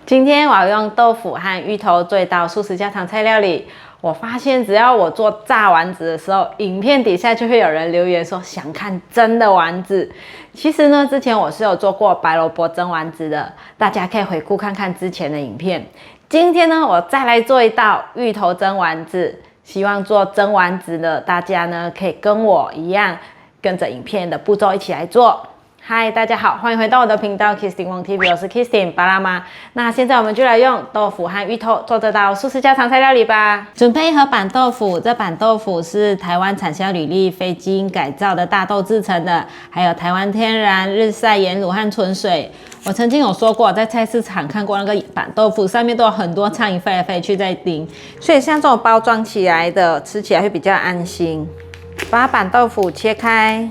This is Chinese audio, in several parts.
今天我要用豆腐和芋头做一道素食家常菜料理。我发现只要我做炸丸子的时候，影片底下就会有人留言说想看真的丸子。其实呢，之前我是有做过白萝卜蒸丸子的，大家可以回顾看看之前的影片。今天呢，我再来做一道芋头蒸丸子。希望做蒸丸子的大家呢，可以跟我一样，跟着影片的步骤一起来做。嗨，大家好，欢迎回到我的频道 Kistin Wong TV， 我是 Kistin 巴拉妈。那现在我们就来用豆腐和芋头做这道素食家常菜料理吧。准备一盒板豆腐，这板豆腐是台湾产销履历非基因改造的大豆制成的，还有台湾天然日晒盐卤和纯水。我曾经有说过，在菜市场看过那个板豆腐上面都有很多苍蝇飞来飞去在叮，所以像这种包装起来的，吃起来会比较安心。把板豆腐切开。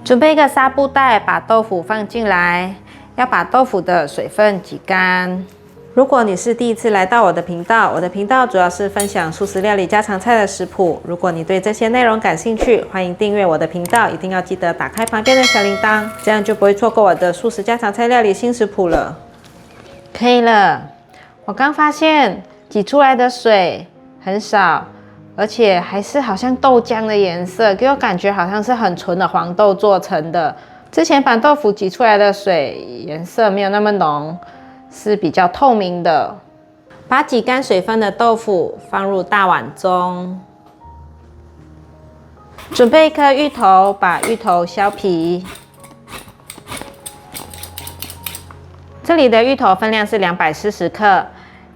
准备一个纱布袋，把豆腐放进来，要把豆腐的水分挤干。如果你是第一次来到我的频道，我的频道主要是分享素食料理家常菜的食谱。如果你对这些内容感兴趣，欢迎订阅我的频道，一定要记得打开旁边的小铃铛，这样就不会错过我的素食家常菜料理新食谱了。可以了，我刚发现挤出来的水很少。而且还是好像豆浆的颜色，给我感觉好像是很纯的黄豆做成的。之前板豆腐挤出来的水颜色没有那么浓，是比较透明的。把挤干水分的豆腐放入大碗中，准备一颗芋头，把芋头削皮。这里的芋头分量是240克，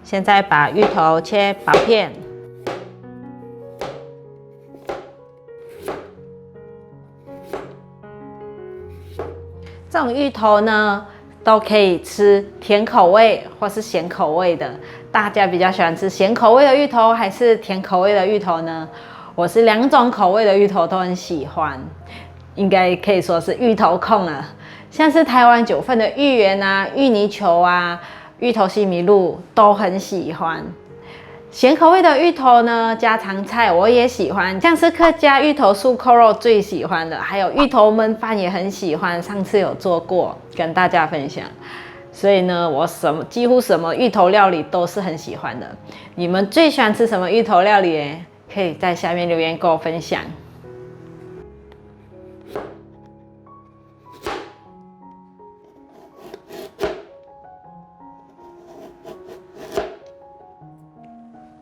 现在把芋头切薄片。这种芋头呢，都可以吃甜口味或是咸口味的。大家比较喜欢吃咸口味的芋头还是甜口味的芋头呢？我是2种口味的芋头都很喜欢，应该可以说是芋头控了。像是台湾9份的芋圆啊、芋泥球啊、芋头西米露都很喜欢。咸口味的芋头呢，家常菜我也喜欢，像是客家芋头素扣肉最喜欢的，还有芋头焖饭也很喜欢，上次有做过，跟大家分享。所以呢，我几乎什么芋头料理都是很喜欢的。你们最喜欢吃什么芋头料理呢？可以在下面留言跟我分享。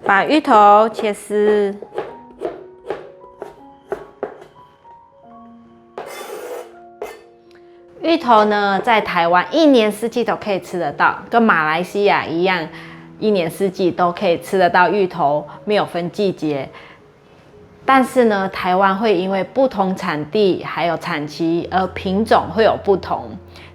把芋头切丝，芋头呢，在台湾1年4季都可以吃得到，跟马来西亚一样，1年4季都可以吃得到芋头，没有分季节。但是呢，台湾会因为不同产地还有产期，而品种会有不同，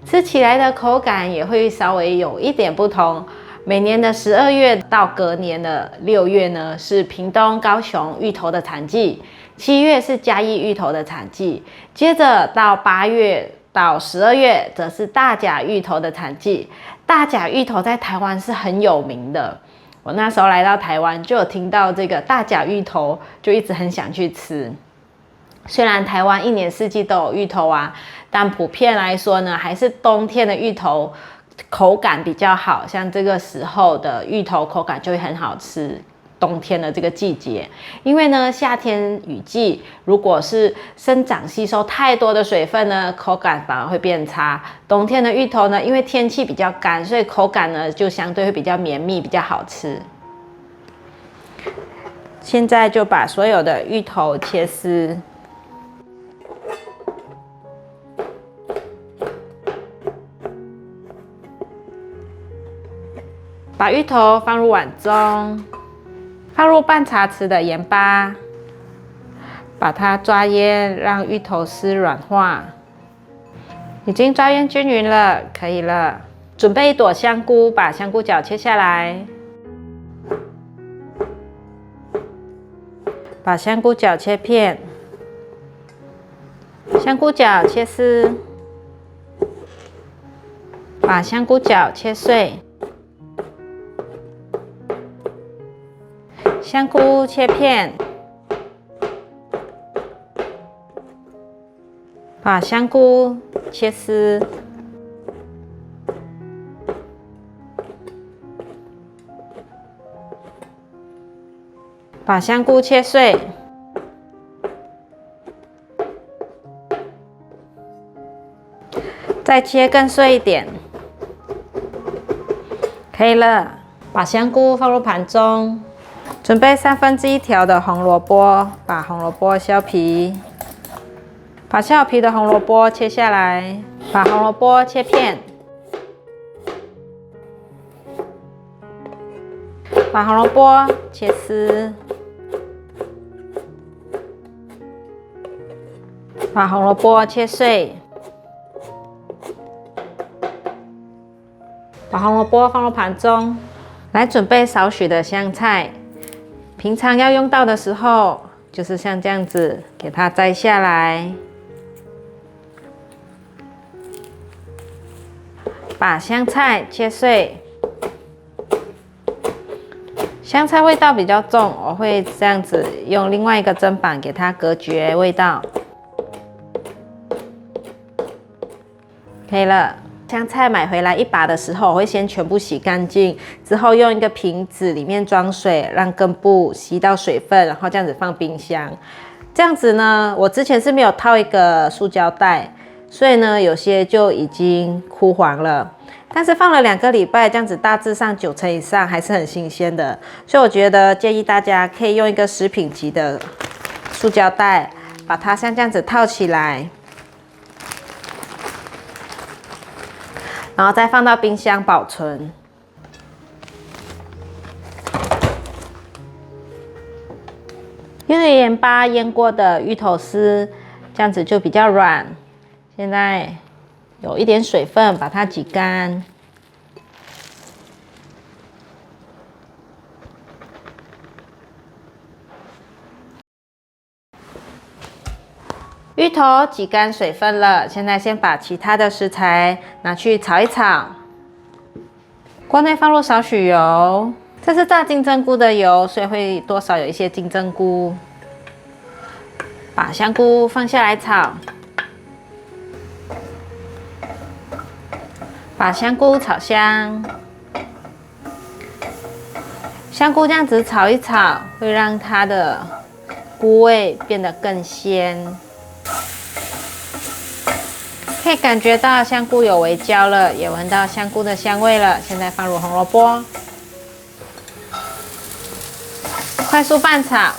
吃起来的口感也会稍微有一点不同。每年的12月到隔年的6月呢，是屏东、高雄芋头的产季；7月是嘉义芋头的产季，接着到8月到12月，则是大甲芋头的产季。大甲芋头在台湾是很有名的，我那时候来到台湾就有听到这个大甲芋头，就一直很想去吃。虽然台湾1年4季都有芋头啊，但普遍来说呢，还是冬天的芋头口感比较好，像这个时候的芋头口感就会很好吃。冬天的这个季节，因为呢夏天雨季，如果是生长吸收太多的水分呢，口感反而会变差。冬天的芋头呢，因为天气比较干，所以口感呢就相对会比较绵密，比较好吃。现在就把所有的芋头切丝。把芋头放入碗中，放入半茶匙的盐巴，把它抓腌，让芋头丝软化。已经抓腌均匀了，可以了。准备1朵香菇，把香菇角切下来，把香菇角切片，香菇角切丝，把香菇角切碎。香菇切片，把香菇切丝，把香菇切碎，再切更碎一点，可以了。把香菇放入盘中，准备1/3条的红萝卜，把红萝卜削皮，把削皮的红萝卜切下来，把红萝卜切片，把红萝卜切丝，把红萝卜切碎，把红萝卜放入盘中。来准备少许的香菜，平常要用到的时候，就是像这样子，给它摘下来，把香菜切碎。香菜味道比较重，我会这样子用另外一个砧板给它隔绝味道。可以了。香菜买回来1把的时候，我会先全部洗干净，之后用一个瓶子里面装水，让根部吸到水分，然后这样子放冰箱。这样子呢，我之前是没有套一个塑胶袋，所以呢，有些就已经枯黄了。但是放了2个礼拜，这样子大致上90%以上还是很新鲜的。所以我觉得建议大家可以用一个食品级的塑胶袋，把它像这样子套起来。然后再放到冰箱保存。用盐巴腌过的芋头丝，这样子就比较软。现在有一点水分，把它挤干。芋头挤干水分了，现在先把其他的食材拿去炒一炒。锅内放入少许油，这是炸金针菇的油，所以会多少有一些金针菇。把香菇放下来炒，把香菇炒香。香菇这样子炒一炒，会让它的菇味变得更鲜。可以感觉到香菇有微焦了，也闻到香菇的香味了。现在放入红萝卜，快速拌炒，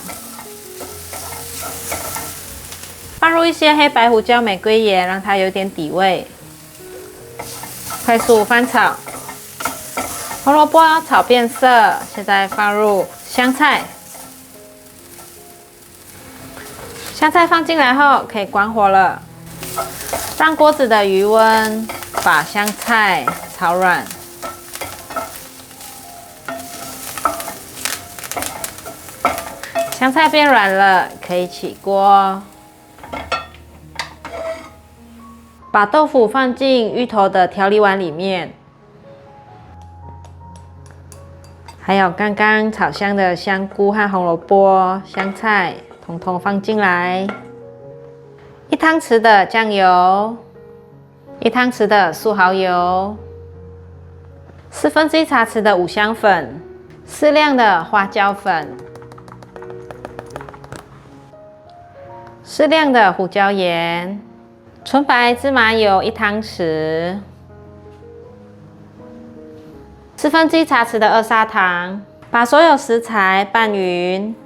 放入一些黑白胡椒、玫瑰盐，让它有点底味。快速翻炒，红萝卜炒变色，现在放入香菜。香菜放进来后，可以关火了。让锅子的余温把香菜炒软，香菜变软了，可以起锅。把豆腐放进芋头的调理碗里面，还有刚刚炒香的香菇和红萝卜、香菜，统统放进来。1汤匙的酱油，1汤匙的素蚝油，1/4茶匙的五香粉，适量的花椒粉，适量的胡椒盐，纯白芝麻油1汤匙，1/4茶匙的2砂糖，把所有食材拌匀。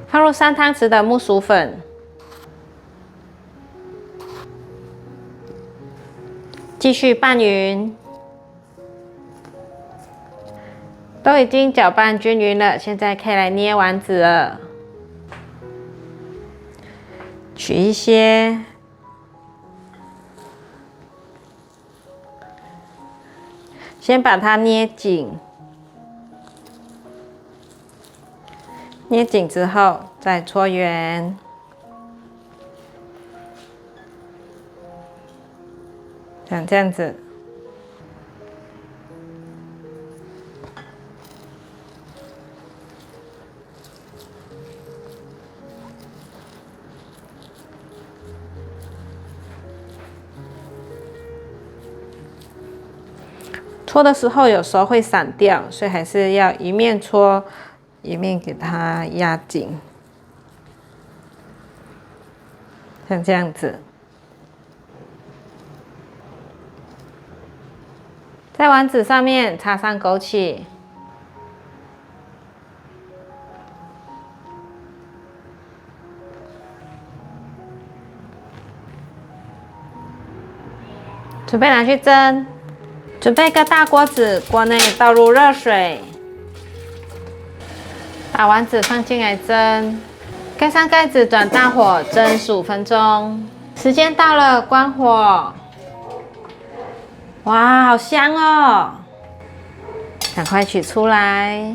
放入3汤匙的木薯粉，继续拌匀。都已经搅拌均匀了，现在可以来捏丸子了。取一些，先把它捏紧。捏紧之后，再搓圆，像这样子。搓的时候有时候会散掉，所以还是要一面搓一面给它压紧，像这样子。在丸子上面插上枸杞，准备拿去蒸。准备一个大锅子，锅内倒入热水，把丸子放进来蒸，盖上盖子，转大火蒸15分钟。时间到了，关火。哇，好香哦！赶快取出来。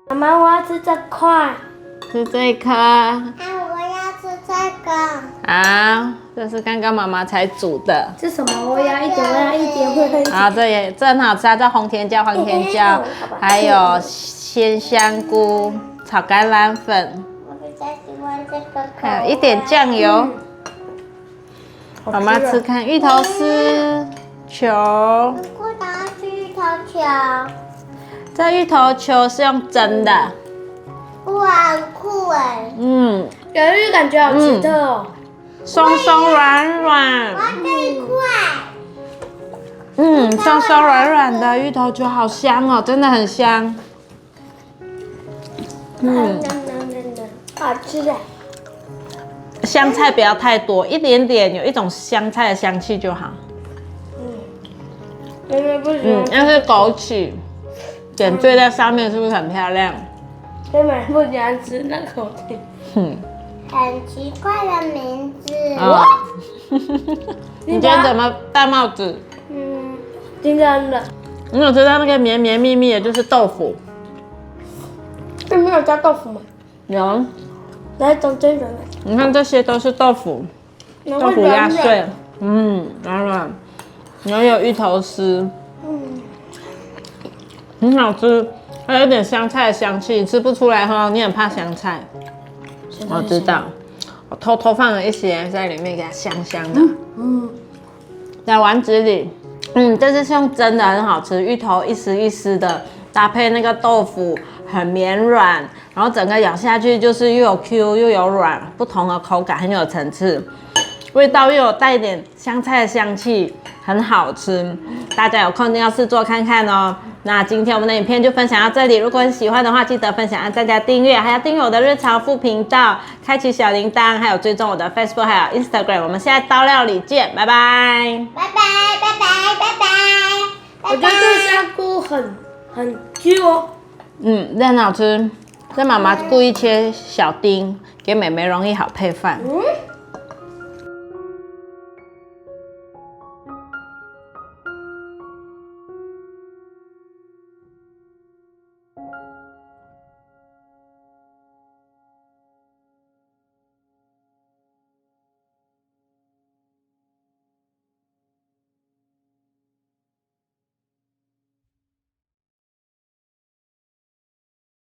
妈妈，我要吃这块。吃这一颗。我要吃这个。好，这是刚刚妈妈才煮的。是什么？我要一点，我要一点，会很。好，这很好吃啊！这红甜椒、黄甜椒，还有鲜香菇、炒橄榄粉，我比较喜欢这个。还有一点酱油。妈妈吃看芋头丝球。我想要吃芋头球。这芋头球是用蒸的。哇，很酷哎！有感觉好奇特哦，松松软软。我要这一块。松松软软的芋头球好香哦，真的很香。好吃的。香菜不要太多，一点点，有一种香菜的香气就好。妹妹不喜欢。那是枸杞，点缀在上面是不是很漂亮？妹妹不喜欢吃那口气。很奇怪的名字。你今天怎么戴帽子？今天的。你有知道那个绵绵密密的就是豆腐？这没有加豆腐吗？有。来，等这个。你看这些都是豆腐，豆腐压碎，软软，然后有芋头丝，很好吃，还有一点香菜的香气，你吃不出来哈，你很怕香菜，我知道，我偷偷放了一些在里面，给它香香的，在丸子里，这是用蒸的，很好吃，芋头一丝一丝的，搭配那个豆腐很绵软。然后整个咬下去就是又有 Q 又有软，不同的口感，很有层次，味道又有带一点香菜的香气，很好吃。大家有空一定要试做看看哦。那今天我们的影片就分享到这里，如果你喜欢的话，记得分享、按赞加订阅，还要订阅我的日常副频道，开启小铃铛，还有追踪我的 Facebook 还有 Instagram。我们现在刀料理见，拜拜。拜拜拜拜拜拜。我觉得这香菇很 Q 哦。很好吃。这妈妈故意切小丁，给妹妹容易好配饭。